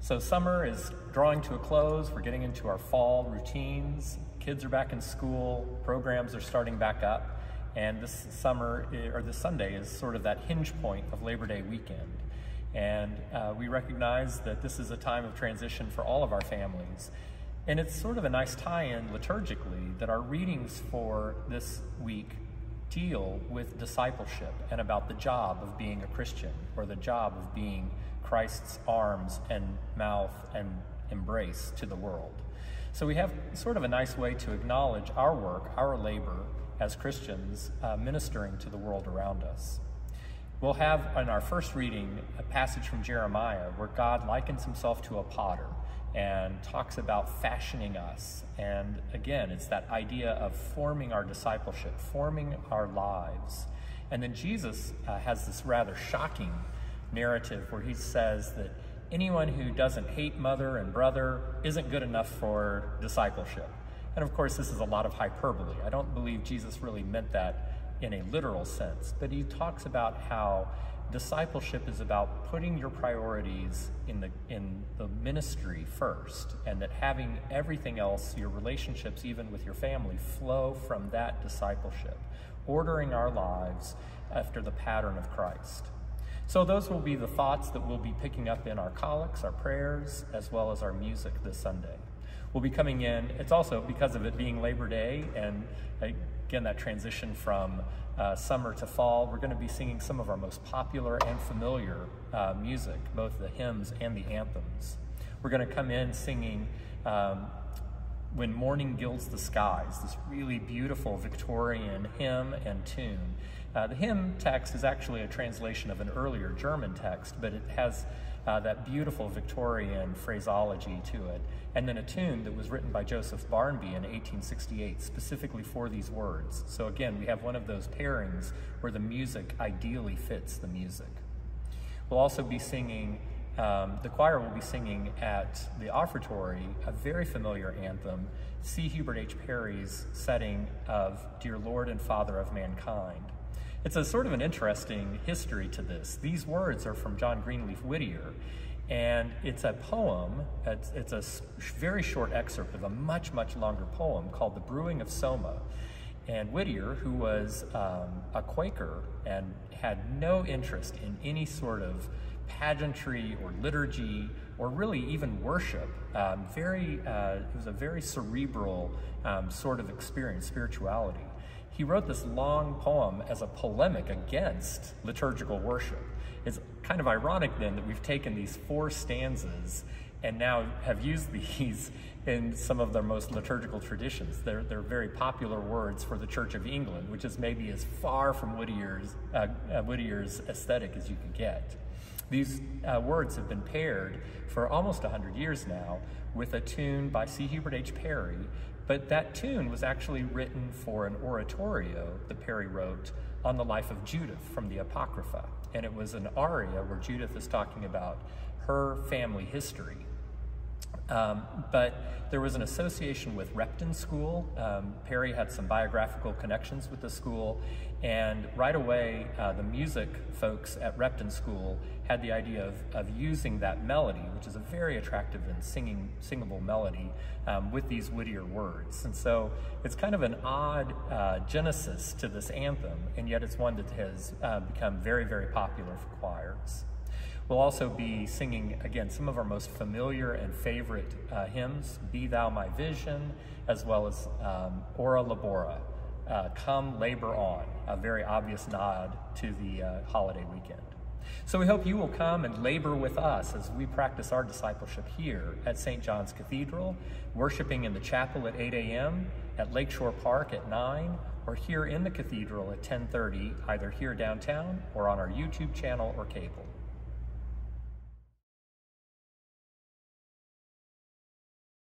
So summer is drawing to a close. We're getting into our fall routines. Kids are back in school. Programs are starting back up. And this Sunday is sort of that hinge point of Labor Day weekend. And we recognize that this is a time of transition for all of our families. And it's sort of a nice tie-in liturgically that our readings for this week deal with discipleship and about the job of being a Christian, or the job of being Christ's arms and mouth and embrace to the world. So we have sort of a nice way to acknowledge our work, our labor as Christians, ministering to the world around us. We'll have in our first reading a passage from Jeremiah where God likens himself to a potter and talks about fashioning us. And again, it's that idea of forming our discipleship, forming our lives. And then Jesus has this rather shocking narrative where he says that anyone who doesn't hate mother and brother isn't good enough for discipleship. And of course, this is a lot of hyperbole. I don't believe Jesus really meant that in a literal sense, but he talks about how discipleship is about putting your priorities in the ministry first, and that having everything else, your relationships, even with your family, flow from that discipleship, ordering our lives after the pattern of Christ. So those will be the thoughts that we'll be picking up in our collects, our prayers, as well as our music this Sunday. We'll be coming in, it's also because of it being Labor Day, and again, that transition from summer to fall, we're going to be singing some of our most popular and familiar music, both the hymns and the anthems. We're going to come in singing When Morning Gilds the Skies, this really beautiful Victorian hymn and tune. The hymn text is actually a translation of an earlier German text, but it has that beautiful Victorian phraseology to it. And then a tune that was written by Joseph Barnby in 1868 specifically for these words. So again, we have one of those pairings where the music ideally fits the music. We'll also be singing, the choir will be singing at the offertory a very familiar anthem, C. Hubert H. Parry's setting of Dear Lord and Father of Mankind. It's a sort of an interesting history to this. These words are from John Greenleaf Whittier, and it's a poem, it's a very short excerpt of a much, much longer poem called The Brewing of Soma. And Whittier, who was a Quaker and had no interest in any sort of pageantry or liturgy or really even worship, it was a very cerebral sort of experience, spirituality. He wrote this long poem as a polemic against liturgical worship. It's kind of ironic then that we've taken these 4 stanzas and now have used these in some of their most liturgical traditions. They're very popular words for the Church of England, which is maybe as far from Whittier's aesthetic as you can get. These words have been paired for almost 100 years now with a tune by C. Hubert H. Parry, but that tune was actually written for an oratorio that Parry wrote on the life of Judith from the Apocrypha. And it was an aria where Judith is talking about her family history. But there was an association with Repton School. Parry had some biographical connections with the school, and right away the music folks at Repton School had the idea of using that melody, which is a very attractive and singable melody, with these Whittier words. And so it's kind of an odd genesis to this anthem, and yet it's one that has become very, very popular for choirs. We'll also be singing, again, some of our most familiar and favorite hymns, Be Thou My Vision, as well as Ora Labora, Come Labor On, a very obvious nod to the holiday weekend. So we hope you will come and labor with us as we practice our discipleship here at St. John's Cathedral, worshiping in the chapel at 8 a.m., at Lakeshore Park at 9, or here in the cathedral at 10:30, either here downtown or on our YouTube channel or cable.